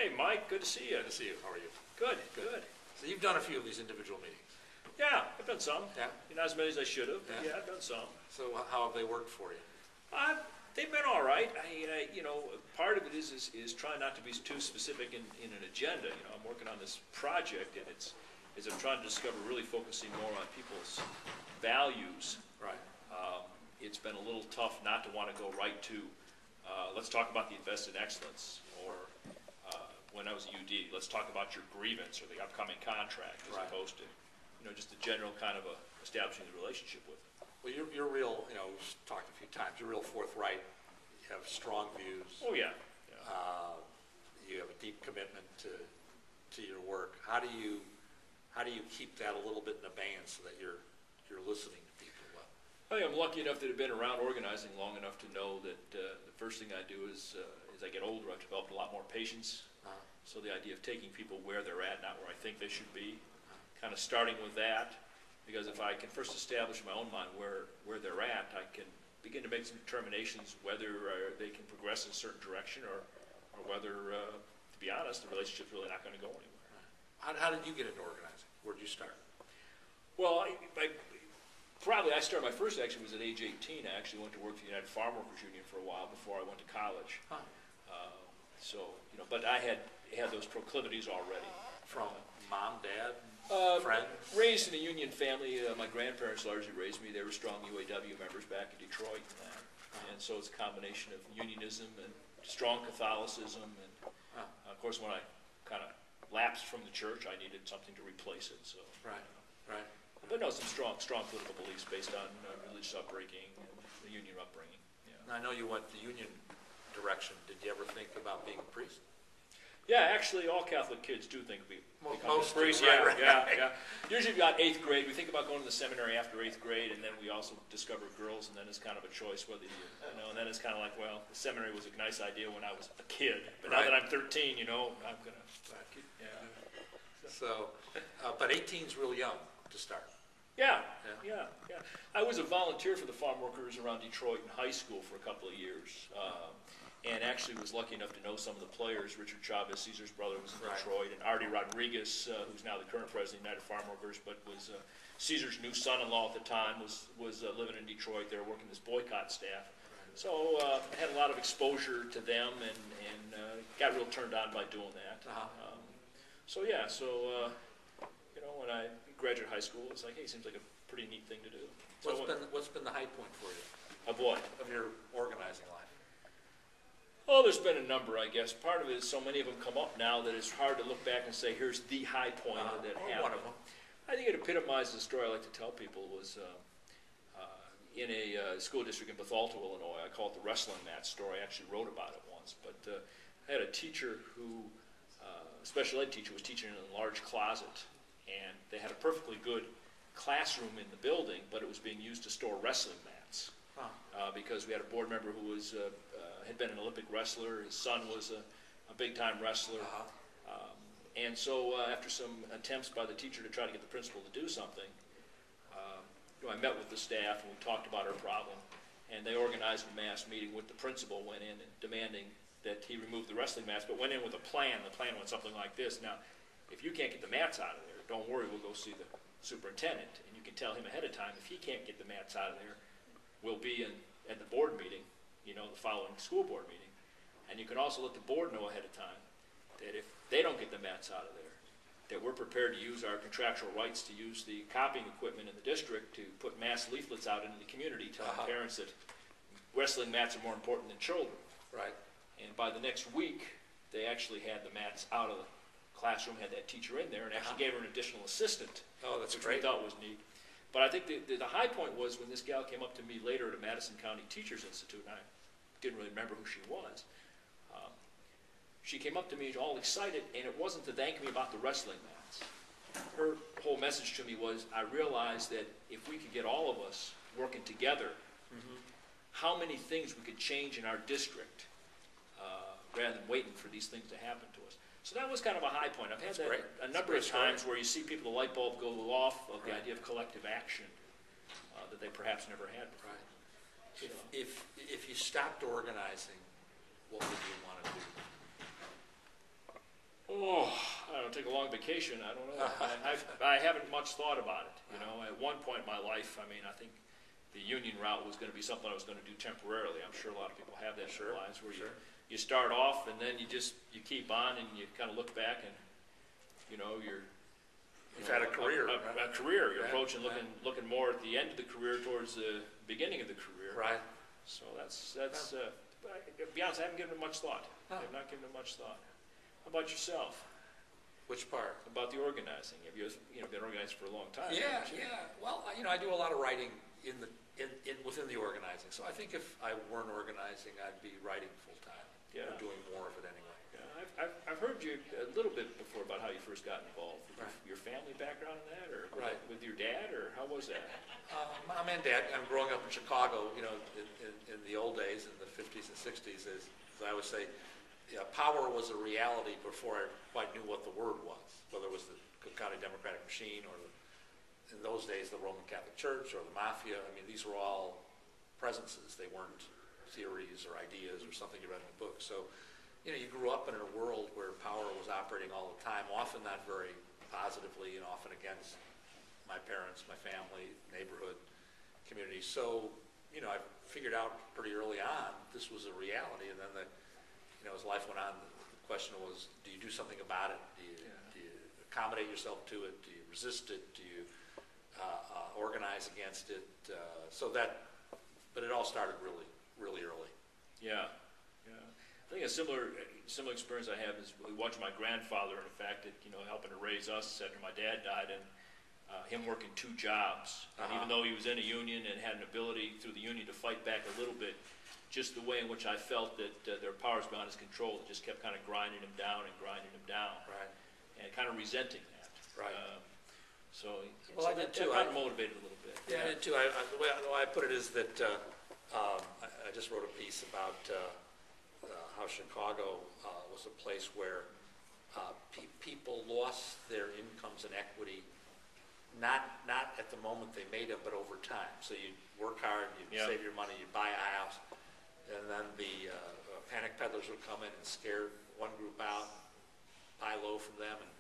Hey, Mike, good to see you. Good to see you. How are you? Good, good. So you've done a few of these individual meetings. Yeah, I've done some. Yeah? Not as many as I should have, but Yeah. yeah, I've done some. So how have they worked for you? They've been all right. You know, part of it is trying not to be too specific in an agenda. You know, I'm working on this project, and I'm trying to discover really focusing more on people's values. Right. It's been a little tough not to want to go right to, let's talk about the Invest in Excellence, or when I was at UD, let's talk about your grievance or the upcoming contract, as opposed to, you know, just a general kind of establishing the relationship with it. Well, you're real, you know, we've talked a few times, you're real forthright, you have strong views. Oh, yeah. You have a deep commitment to your work. How do you keep that a little bit in abeyance so that you're listening to people well? I think I'm lucky enough that I've been around organizing long enough to know that the first thing I do is, as I get older, I've developed a lot more patience. So the idea of taking people where they're at, not where I think they should be, kind of starting with that, because if I can first establish in my own mind where they're at, I can begin to make some determinations whether they can progress in a certain direction, or whether, to be honest, the relationship's really not going to go anywhere. How did you get into organizing? Where did you start? Well, I started, my first action was at age 18. I actually went to work for the United Farm Workers Union for a while before I went to college. Huh. So, you know, but I had those proclivities already. From mom, dad, friends? Raised in a union family. My grandparents largely raised me. They were strong UAW members back in Detroit. And so it's a combination of unionism and strong Catholicism. And of course, when I kind of lapsed from the church, I needed something to replace it. So, Right. But no, some strong political beliefs based on religious upbringing and the union upbringing. Yeah. I know you went the union direction. Did you ever think about being a priest? Yeah, actually, all Catholic kids do think we become most priests. do, right, Yeah. Usually, about 8th grade, we think about going to the seminary after 8th grade, and then we also discover girls, and then it's kind of a choice whether you know. And then it's kind of like, well, the seminary was a nice idea when I was a kid, but now that I'm 13, you know, I'm gonna. So, but 18's real young to start. Yeah. I was a volunteer for the farm workers around Detroit in high school for a couple of years. And actually was lucky enough to know some of the players. Richard Chavez, Caesar's brother, was in Detroit, and Artie Rodriguez, who's now the current president of the United Farm Workers, but was Caesar's new son-in-law at the time, was living in Detroit. They were working this boycott staff. So I had a lot of exposure to them, and got real turned on by doing that. So you know, when I graduated high school, it's like, hey, seems like a pretty neat thing to do. What's been the high point for you? Of what? Of your organizing life. Oh, there's been a number, I guess. Part of it is so many of them come up now that it's hard to look back and say, here's the high point that happened. One of them. I think it epitomizes the story I like to tell people. Was in a school district in Bethalto, Illinois. I call it the wrestling match story. I actually wrote about it once. But I had a teacher who, a special ed teacher, was teaching in a large closet. And they had a perfectly good classroom in the building, but it was being used to store wrestling mats. Because we had a board member who was had been an Olympic wrestler. His son was a big-time wrestler. And so after some attempts by the teacher to try to get the principal to do something, you know, I met with the staff and we talked about our problem. And they organized a mass meeting with the principal, went in and demanding that he remove the wrestling mats, but went in with a plan. The plan went something like this. Now, if you can't get the mats out of there, don't worry, we'll go see the superintendent. And you can tell him ahead of time, if he can't get the mats out of there, we'll be at the board meeting, you know, the following school board meeting. And you can also let the board know ahead of time that if they don't get the mats out of there, that we're prepared to use our contractual rights to use the copying equipment in the district to put mass leaflets out into the community telling parents that wrestling mats are more important than children. Right. And by the next week, they actually had the mats out of the classroom, had that teacher in there, and actually gave her an additional assistant. Oh, that's which great. we thought was neat. But I think the high point was when this gal came up to me later at a Madison County Teachers Institute, and I didn't really remember who she was. She came up to me all excited, and it wasn't to thank me about the wrestling mats. Her whole message to me was, I realized that if we could get all of us working together, how many things we could change in our district rather than waiting for these things to happen to us. So that was kind of a high point. I've had that a number of times where you see people, the light bulb go off of the idea of collective action that they perhaps never had before. Right. If you stopped organizing, what would you want to do? Oh, I don't know, take a long vacation. I don't know. I haven't much thought about it. You know, at one point in my life, I mean, I think the union route was going to be something I was going to do temporarily. I'm sure a lot of people have that in their lives where you start off and then you keep on and you kind of look back and, you know, You've had a career. A career. You're approaching, looking more at the end of the career towards the beginning of the career. Right. So that's. To be honest, I haven't given it much thought. I have not given it much thought. How about yourself? Which part? About the organizing. Have you been organizing for a long time? Yeah. Well, I do a lot of writing within the organizing. So I think if I weren't organizing, I'd be writing full time. Yeah. Or doing more of it anyway. Yeah, I've heard you a little bit before about how you first got involved. Your family background in that, or with your dad, or how was that? Mom and Dad. I'm growing up in Chicago. You know, in the old days, in the 50s and 60s, as I would say, power was a reality before I quite knew what the word was. Whether it was the Cook County Democratic Machine, or in those days the Roman Catholic Church, or the Mafia. I mean, these were all presences. They weren't theories or ideas or something you read in a book. So, you grew up in a world where power was operating all the time, often not very positively, and often against my parents, my family, neighborhood, community. So, I figured out pretty early on this was a reality. And then, as life went on, the question was, do you do something about it? Do you accommodate yourself to it? Do you resist it? Do you organize against it? But it all started really, really early. Yeah. I think a similar experience I have is watching my grandfather, in fact, helping to raise us after my dad died, and him working two jobs. And even though he was in a union and had an ability through the union to fight back a little bit, just the way in which I felt that their powers beyond his control, it just kept kind of grinding him down. Right. And kind of resenting that. Right. I did too. That kind of motivated a little bit. Yeah, I did too. The way I put it is that I just wrote a piece about how Chicago was a place where people lost their incomes and equity, not at the moment they made them, but over time. So you work hard, you save your money, you buy a house, and then the panic peddlers would come in and scare one group out, buy low from them, and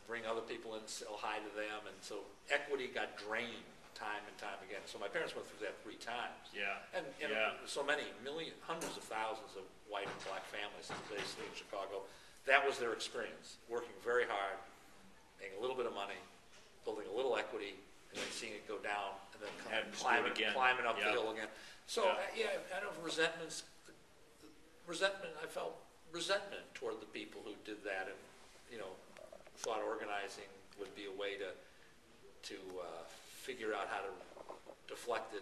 bring other people in and sell high to them. And so equity got drained time and time again. So my parents went through that 3 times. Yeah. And so many, hundreds of thousands of white and black families in Chicago, that was their experience, working very hard, making a little bit of money, building a little equity, and then seeing it go down, and then climbing up the hill again. So, I know resentment, I felt resentment toward the people who did that, and, thought organizing would be a way to figure out how to deflect it,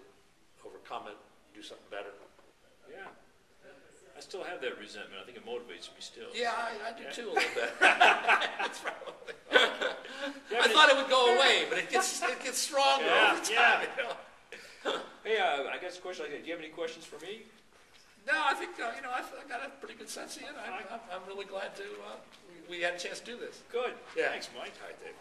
overcome it, do something better. Yeah. I still have that resentment. I think it motivates me still. Yeah, I do too a little bit. That's probably. I thought it would go away, but it gets stronger over time. Hey, I guess a question like that. Do you have any questions for me? No, I think I got a pretty good sense of it. I'm really glad we had a chance to do this. Good. Yeah. Thanks, Mike. All right, Dave.